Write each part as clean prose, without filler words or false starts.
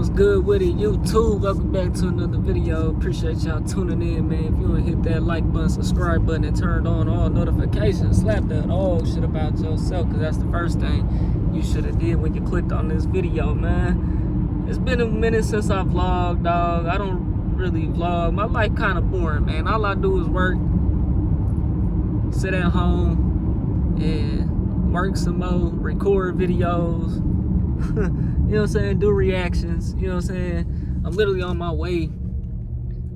What's good with it, YouTube? Welcome back to another video. Appreciate y'all tuning in, man. If you want to hit that like button, subscribe button, and turn on all notifications, slap that oh shit about yourself, because that's the first thing you should have did when you clicked on this video, man. It's been a minute since I vlogged, dog. I don't really vlog. My life kind of boring, man. All I do is work, sit at home, and work some more, record videos. You know what I'm saying? Do reactions. You know what I'm saying? I'm literally on my way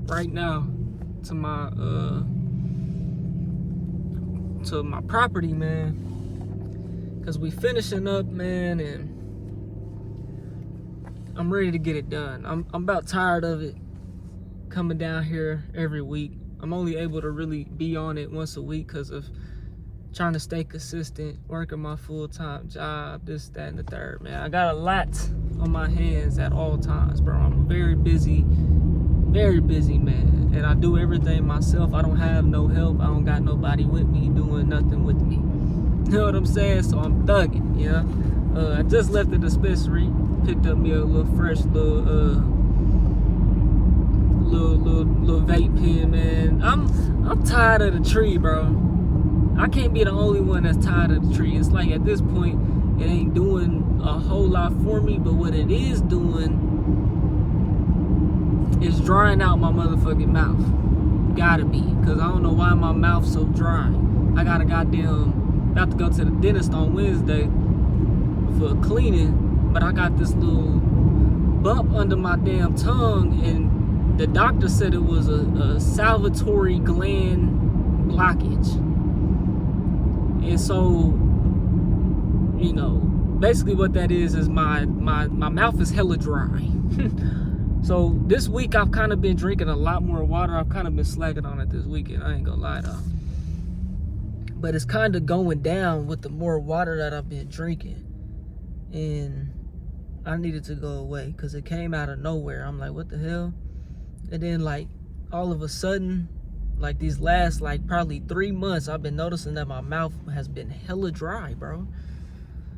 right now to my property, man. Cause we finishing up, man, and I'm ready to get it done. I'm about tired of it coming down here every week. I'm only able to really be on it once a week because of trying to stay consistent, working my full-time job, this, that, and the third, man. I got a lot on my hands at all times, bro. I'm a very busy man. And I do everything myself. I don't have no help. I don't got nobody with me doing nothing with me. You know what I'm saying? So I'm thugging, you know? I just left the dispensary, picked up me a little fresh little vape pen, man. I'm tired of the tree, bro. I can't be the only one that's tired of the tree. It's like at this point, it ain't doing a whole lot for me, but what it is doing is drying out my motherfucking mouth. Gotta be, because I don't know why my mouth's so dry. I got about to go to the dentist on Wednesday for cleaning, but I got this little bump under my damn tongue, and the doctor said it was a salivary gland blockage. And so, you know, basically what that is my mouth is hella dry. So this week I've kind of been drinking a lot more water. I've kind of been slacking on it this weekend. I ain't gonna lie though. But it's kind of going down with the more water that I've been drinking. And I needed to go away because it came out of nowhere. I'm like, what the hell? And then like all of a sudden, like these last like probably 3 months, I've been noticing that my mouth has been hella dry, bro.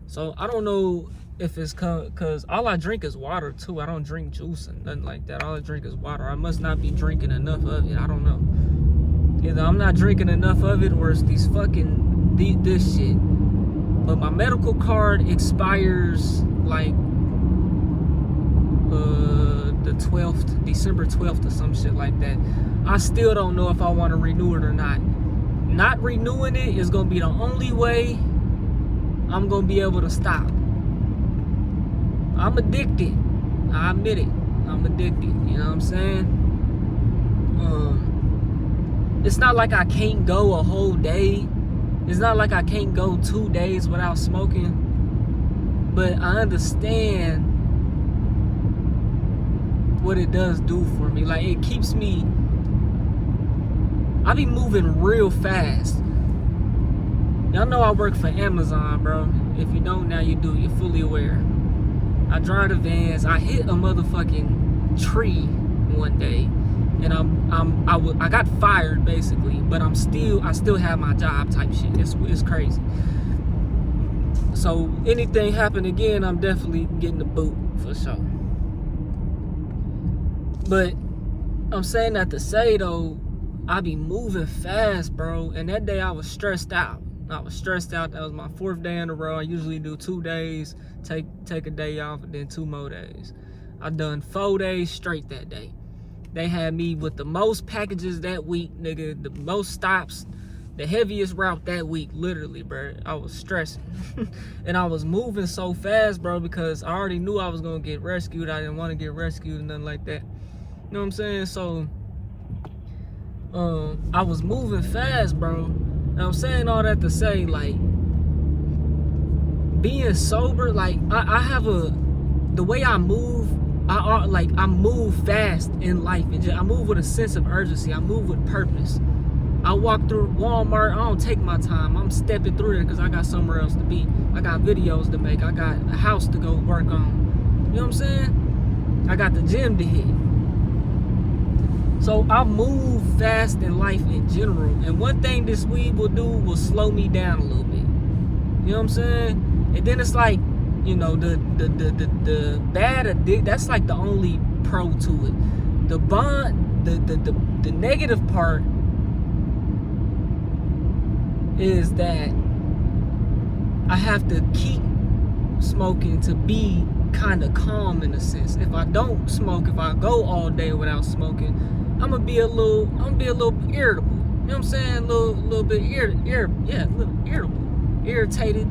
So I don't know if it's because all I drink is water too. I don't drink juice and nothing like that. All I drink is water. I must not be drinking enough of it. I don't know. Either I'm not drinking enough of it or it's this shit. But my medical card expires like the 12th, December 12th or some shit like that. I still don't know if I want to renew it or not. Not renewing it is going to be the only way I'm going to be able to stop. I'm addicted. I admit it. I'm addicted. You know what I'm saying? It's not like I can't go a whole day. It's not like I can't go 2 days without smoking. But I understand what it does do for me. Like, it keeps me... I be moving real fast. Y'all know I work for Amazon, bro. If you don't, now you do. You're fully aware. I drive the vans. I hit a motherfucking tree one day, and I got fired basically. But I still have my job type shit. It's crazy. So anything happen again, I'm definitely getting the boot for sure. But I'm saying that to say though, I be moving fast, bro. And that day I was stressed out. That was my 4th day in a row. I usually do 2 days, take a day off, and then 2 more days. I done 4 days straight that day. They had me with the most packages that week, nigga. The most stops, the heaviest route that week, literally, bro. I was stressing. And I was moving so fast, bro, because I already knew I was gonna get rescued. I didn't want to get rescued and nothing like that. You know what I'm saying? So I was moving fast, bro. And I'm saying all that to say, like, being sober, like, I have the way I move, I move fast in life. I move with a sense of urgency. I move with purpose. I walk through Walmart, I don't take my time. I'm stepping through there because I got somewhere else to be. I got videos to make. I got a house to go work on. You know what I'm saying? I got the gym to hit. So I move fast in life in general. And one thing this weed will do will slow me down a little bit. You know what I'm saying? And then it's like, you know, the bad addict, that's like the only pro to it. The the negative part is that I have to keep smoking to be kind of calm in a sense. If I don't smoke, if I go all day without smoking, I'm gonna be a little irritable. You know what I'm saying? A little bit irritable, irritated,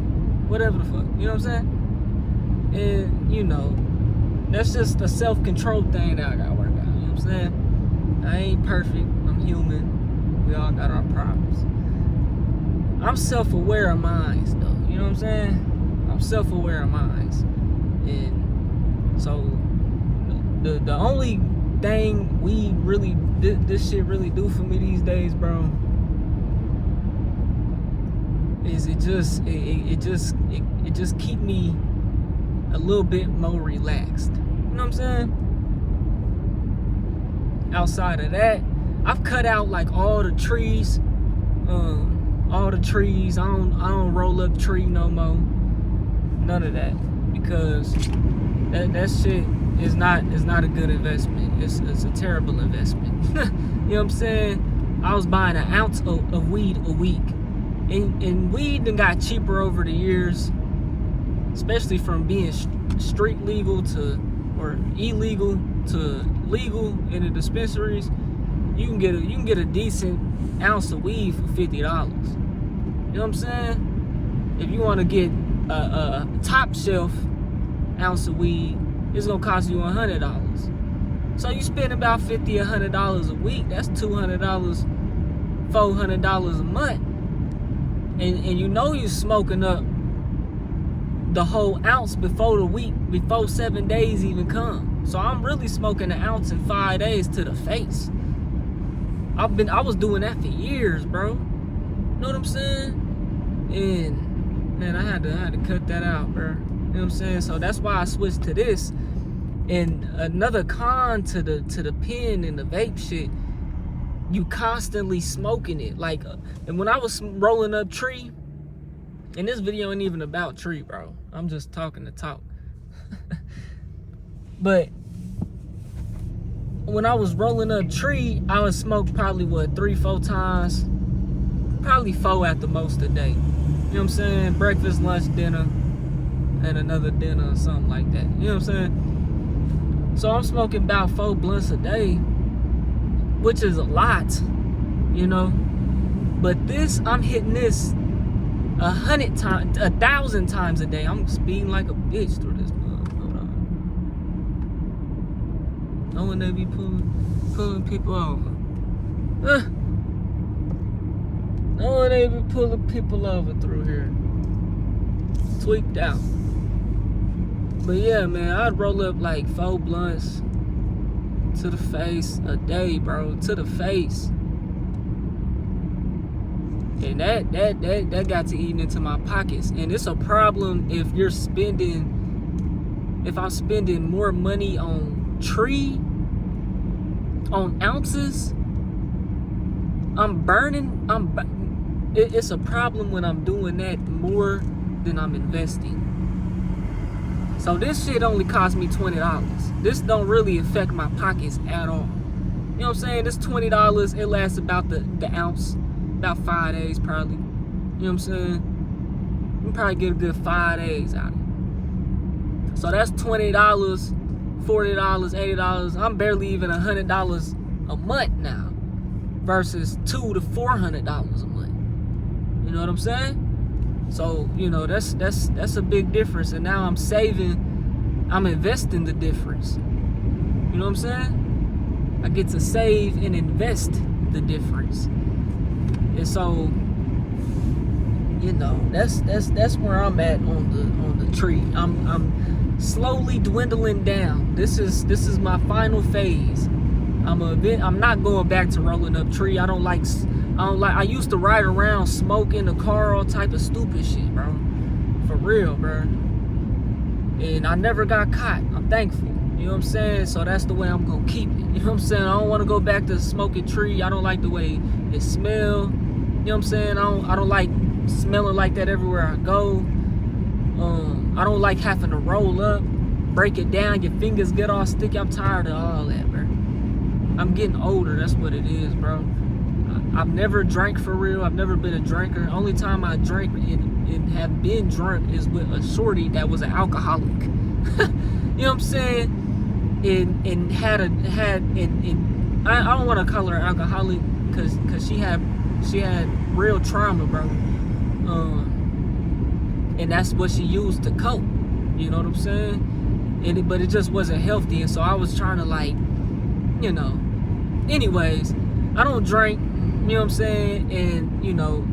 whatever the fuck. You know what I'm saying? And you know, that's just a self-control thing that I gotta work out. You know what I'm saying? I ain't perfect. I'm human. We all got our problems. I'm self-aware of mine, though. You know what I'm saying? I'm self-aware of mine. And so the only thing we really this shit really do for me these days, bro, is it just keep me a little bit more relaxed. You know what I'm saying? Outside of that, I've cut out like all the trees. I don't roll up tree no more. None of that, because that shit is not a good investment. It's a terrible investment. You know what I'm saying? I was buying an ounce of weed a week, and weed done got cheaper over the years, especially from being street legal or illegal to legal in the dispensaries. You can get a decent ounce of weed for $50. You know what I'm saying? If you want to get a top shelf ounce of weed, it's gonna cost you $100. So you spend about $50, $100 a week. That's $200, $400 a month, and you know you're smoking up the whole ounce before 7 days even come. So I'm really smoking an ounce in 5 days to the face. I was doing that for years, bro. Know what I'm saying? And man, I had to cut that out, bro. You know what I'm saying? So that's why I switched to this. And another con to the pen and the vape shit, you constantly smoking it. Like, and when I was rolling up tree, and this video ain't even about tree, bro. I'm just talking to talk. But when I was rolling up tree, I would smoke probably 3-4 times, probably 4 at the most a day. You know what I'm saying? Breakfast, lunch, dinner, and another dinner or something like that. You know what I'm saying? So I'm smoking about 4 blunts a day, which is a lot, you know. But this, I'm hitting this 100 times, 1,000 times a day. I'm speeding like a bitch through this. Hold on. No one they be pulling people over. No one they be pulling people over through here. Tweaked out. But yeah, man, I'd roll up like 4 blunts to the face a day, bro. To the face. And that got to eating into my pockets. And it's a problem if I'm spending more money on tree, on ounces. It's a problem when I'm doing that more than I'm investing. So this shit only cost me $20. This don't really affect my pockets at all. You know what I'm saying? This $20, it lasts about the ounce, about 5 days probably. You know what I'm saying? You can probably get a good 5 days out of it. So that's $20, $40, $80. I'm barely even $100 a month now, versus $200 to $400 a month. You know what I'm saying? So, you know, that's a big difference. And now I'm saving, I'm investing the difference. You know what I'm saying? I get to save and invest the difference. And so, you know, that's where I'm at on the tree. I'm slowly dwindling down. This is my final phase. I'm not going back to rolling up tree. I used to ride around, smoke in the car, all type of stupid shit, bro. For real, bro. And I never got caught. I'm thankful. You know what I'm saying? So that's the way I'm gonna keep it. You know what I'm saying? I don't want to go back to smoking tree. I don't like the way it smell. You know what I'm saying? I don't like smelling like that everywhere I go. I don't like having to roll up, break it down, your fingers get all sticky. I'm tired of all that, bro. I'm getting older, that's what it is, bro. I've never drank for real. I've never been a drinker. Only time I drank and have been drunk is with a shorty that was an alcoholic. You know what I'm saying? And I don't want to call her alcoholic because she had real trauma, bro. And that's what she used to cope. You know what I'm saying? But it just wasn't healthy, and so I was trying to, like, you know. Anyways, I don't drink. You know what I'm saying? And, you know,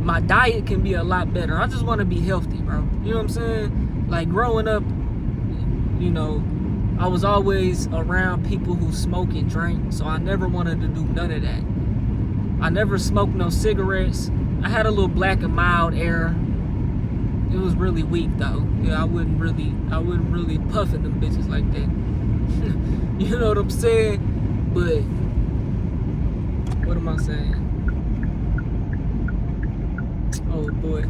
my diet can be a lot better. I just want to be healthy, bro. You know what I'm saying? Like, growing up, you know, I was always around people who smoke and drink, so I never wanted to do none of that. I never smoked no cigarettes. I had a little Black and Mild era. It was really weak, though. Yeah, I wouldn't really puff in them bitches like that. You know what I'm saying? But what am I saying? Oh boy.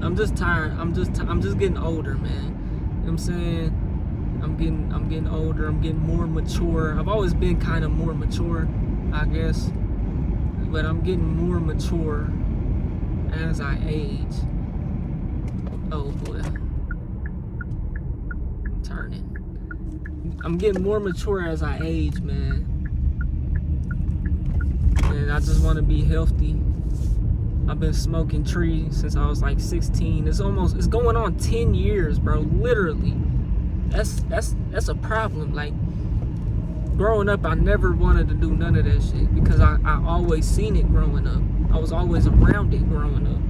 I'm just tired. I'm just getting older, man. You know what I'm saying? I'm getting older. I'm getting more mature. I've always been kind of more mature, I guess. But I'm getting more mature as I age. Oh boy. I'm turning. I'm getting more mature as I age, man. And I just want to be healthy. I've been smoking trees since I was like 16. It's going on 10 years, bro. Literally. That's a problem. Like, growing up, I never wanted to do none of that shit because I always seen it growing up. I was always around it growing up.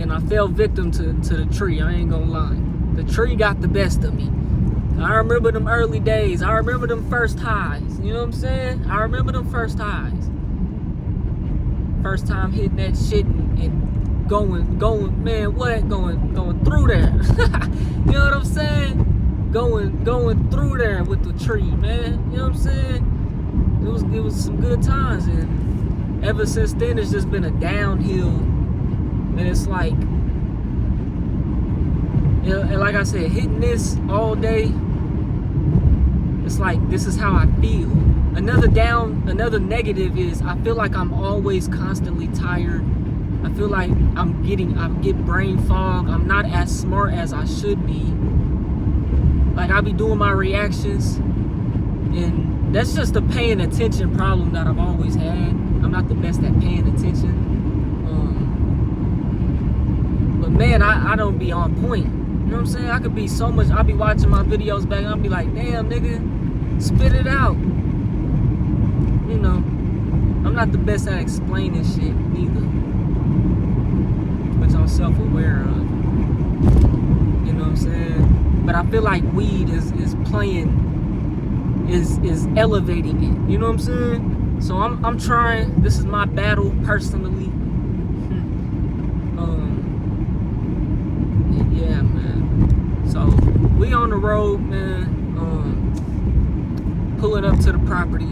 And I fell victim to the tree, I ain't gonna lie. The tree got the best of me. I remember them early days. I remember them first highs. You know what I'm saying? I remember them first highs. First time hitting that shit and going, man, what? Going through there. You know what I'm saying? Going through there with the tree, man. You know what I'm saying? It was some good times, and ever since then it's just been a downhill. And it's like, you know, and like I said, hitting this all day, it's like this is how I feel. Another negative is I feel like I'm always constantly tired. I feel like I get brain fog. I'm not as smart as I should be. Like, I be doing my reactions, and that's just a paying attention problem that I've always had. I'm not the best at paying attention. But man, I don't be on point. You know what I'm saying? I could be so much. I'll be watching my videos back, and I'll be like, damn, nigga, spit it out. You know, I'm not the best at explaining shit neither, which I'm self-aware of. You know what I'm saying? But I feel like weed is elevating it. You know what I'm saying? So I'm trying. This is my battle personally. Yeah, man. So we on the road, man. Pulling up to the property.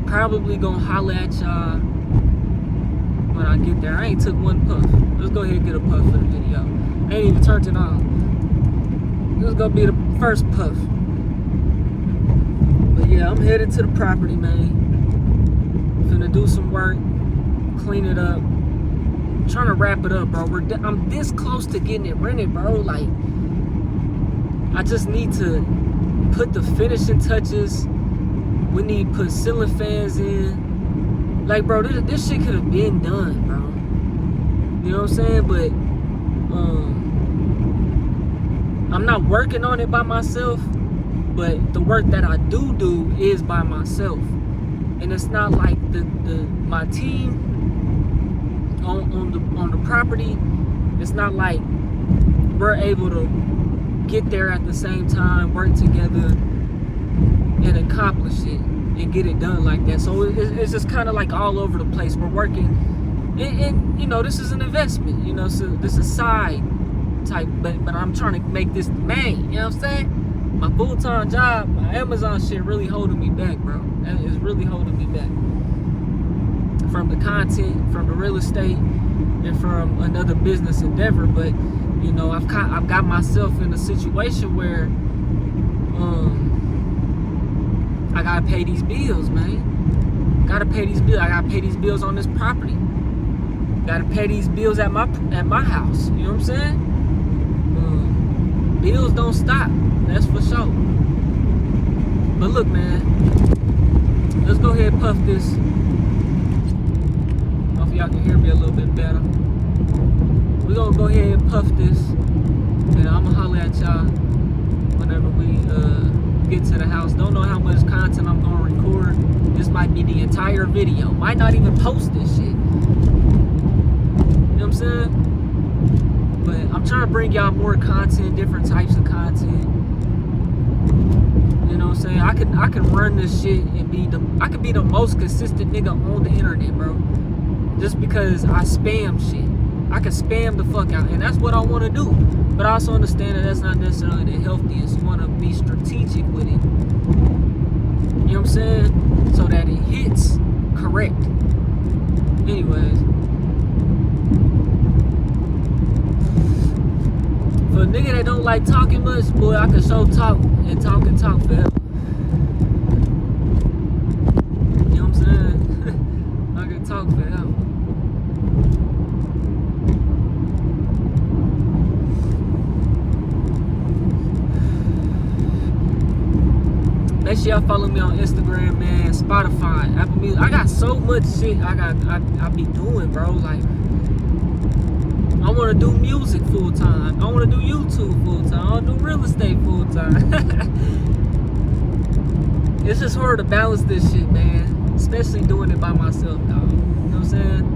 Probably gonna holler at y'all when I get there. I ain't took one puff. Let's go ahead and get a puff for the video. I ain't even turned it on. This is gonna be the first puff. But yeah, I'm headed to the property, man. Finna do some work, clean it up. I'm trying to wrap it up, bro. I'm this close to getting it rented, bro. Like, I just need to put the finishing touches. We need to put ceiling fans in. Like, bro, this shit could have been done, bro. You know what I'm saying? But I'm not working on it by myself, but the work that I do is by myself. And it's not like my team on the property, it's not like we're able to get there at the same time, work together, and accomplish it and get it done like that. So it's just kind of like all over the place. We're working, and you know, this is an investment. You know, so this is side type, but I'm trying to make this the main. You know what I'm saying? My full-time job, my Amazon shit, really holding me back, bro. It's really holding me back. from the content, from the real estate, and from another business endeavor. But you know, I've got myself in a situation where I gotta pay these bills, man. Gotta pay these bills. I gotta pay these bills on this property. Gotta pay these bills at my house. You know what I'm saying? Bills don't stop. That's for sure. But look, man, let's go ahead and puff this. Hope y'all can hear me a little bit better. We're gonna go ahead and puff this, and I'm gonna holler at y'all whenever we get to the house. Don't know how much content I'm gonna record. This might be the entire video. Might not even post this shit. You know what I'm saying? But I'm trying to bring y'all more content, different types of content. You know what I'm saying? I can run this shit and I could be the most consistent nigga on the internet, bro. Just because I spam shit. I can spam the fuck out, and that's what I want to do. But I also understand that that's not necessarily the healthiest. You want to be strategic with it. You know what I'm saying? So that it hits correct. Anyways. For a nigga that don't like talking much, boy, I can show talk and talk forever. You know what I'm saying? I can talk forever. Make sure y'all follow me on Instagram, man, Spotify, Apple Music. I got so much shit I be doing, bro. Like, I want to do music full time. I want to do YouTube full time. I want to do real estate full time. It's just hard to balance this shit, man. Especially doing it by myself, dog. You know what I'm saying?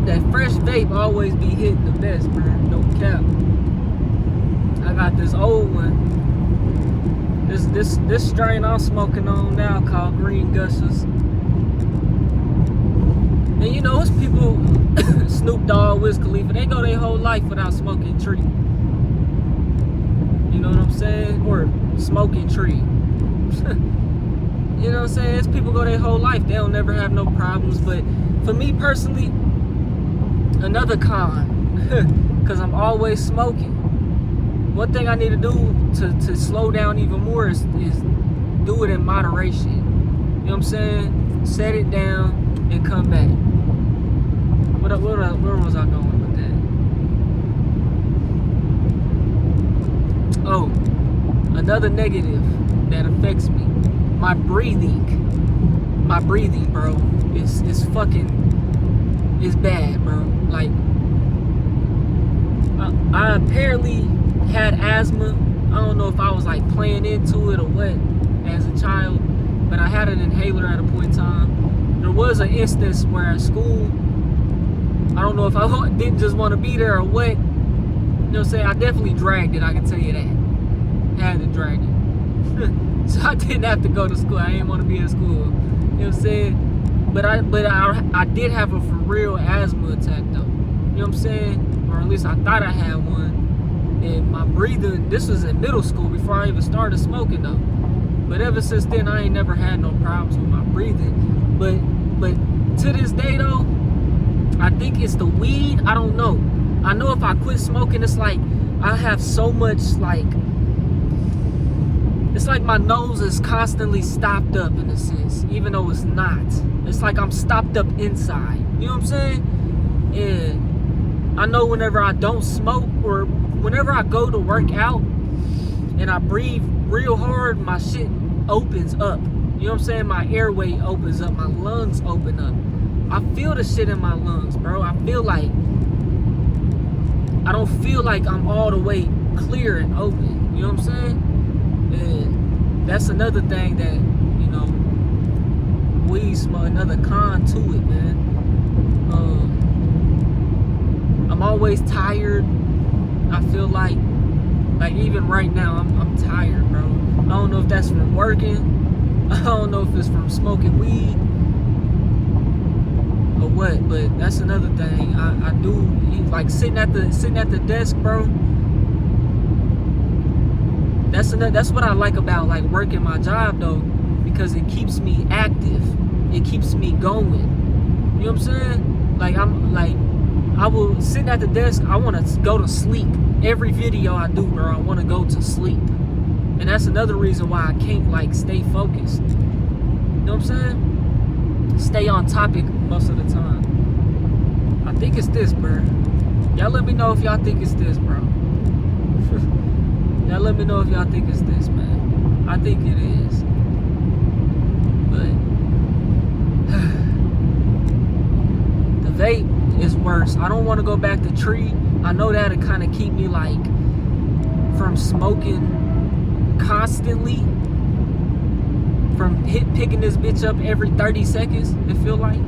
That fresh vape always be hitting the best, man. No cap. I got this old one. This strain I'm smoking on now called Green Gushers. And you know, it's people, Snoop Dogg, Wiz Khalifa, they go their whole life without smoking tree. You know what I'm saying? Or smoking tree. You know what I'm saying? It's people go their whole life. They don't never have no problems. But for me personally, another con, because I'm always smoking. One thing I need to do to slow down even more is do it in moderation. You know what I'm saying? Set it down and come back. Where was I going with that? Oh, another negative that affects me. My breathing, bro, is fucking, is bad, bro. Like, I apparently had asthma. I don't know if I was like playing into it or what as a child, but I had an inhaler at a point in time. There was an instance where at school, I don't know if I didn't just want to be there or what. You know what I'm saying? I definitely dragged it, I can tell you that. Had to drag it. So I didn't have to go to school. I didn't want to be in school. You know what I'm saying? But I did have a for real asthma attack though. You know what I'm saying? Or at least I thought I had one. And my breathing, this was in middle school before I even started smoking though. But ever since then, I ain't never had no problems with my breathing. But to this day though, I think it's the weed. I don't know. I know if I quit smoking, it's like I have so much like, it's like my nose is constantly stopped up in a sense, even though it's not. It's like I'm stopped up inside. You know what I'm saying? And I know whenever I don't smoke or whenever I go to work out and I breathe real hard, my shit opens up. You know what I'm saying? My airway opens up. My lungs open up. I feel the shit in my lungs, bro. I don't feel like I'm all the way clear and open. You know what I'm saying? And that's another thing that, you know, weed smoke, another con to it, man. I'm always tired. I feel like even right now, I'm tired, bro. I don't know if that's from working. I don't know if it's from smoking weed. or what. But that's another thing. I do like sitting at the desk, bro. That's what I like about like working my job though, because it keeps me active. It keeps me going. You know what I'm saying? Like I will sit at the desk. I want to go to sleep. Every video I do, bro, I want to go to sleep. And that's another reason why I can't like stay focused. You know what I'm saying? Stay on topic most of the time. I think it's this, bro. Y'all let me know if y'all think it's this, bro. Y'all let me know if y'all think it's this, man. I think it is. But the vape is worse. I don't want to go back to tree. I know that'll kind of keep me like from smoking constantly, from picking this bitch up every 30 seconds, it feel like.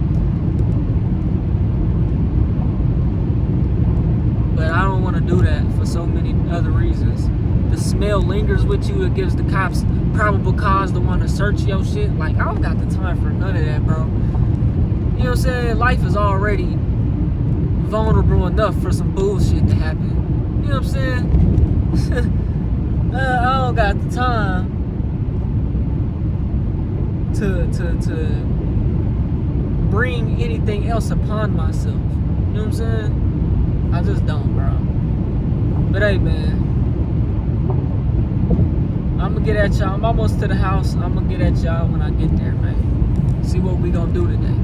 But I don't want to do that for so many other reasons. The smell lingers with you. It gives the cops probable cause to want to search your shit. Like, I don't got the time for none of that, bro. You know what I'm saying? Life is already vulnerable enough for some bullshit to happen. You know what I'm saying? I don't got the time to bring anything else upon myself. You know what I'm saying? I just don't, bro. But hey, man, I'm gonna get at y'all. I'm almost to the house. I'm gonna get at y'all when I get there, man. See what we gonna do today.